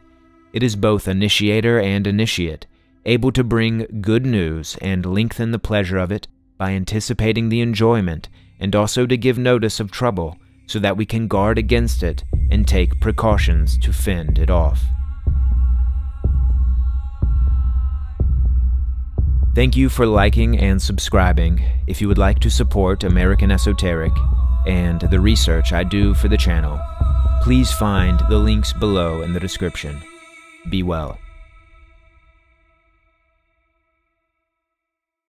It is both initiator and initiate, able to bring good news and lengthen the pleasure of it by anticipating the enjoyment, and also to give notice of trouble, so that we can guard against it and take precautions to fend it off." Thank you for liking and subscribing. If you would like to support American Esoteric and the research I do for the channel, please find the links below in the description. Be well.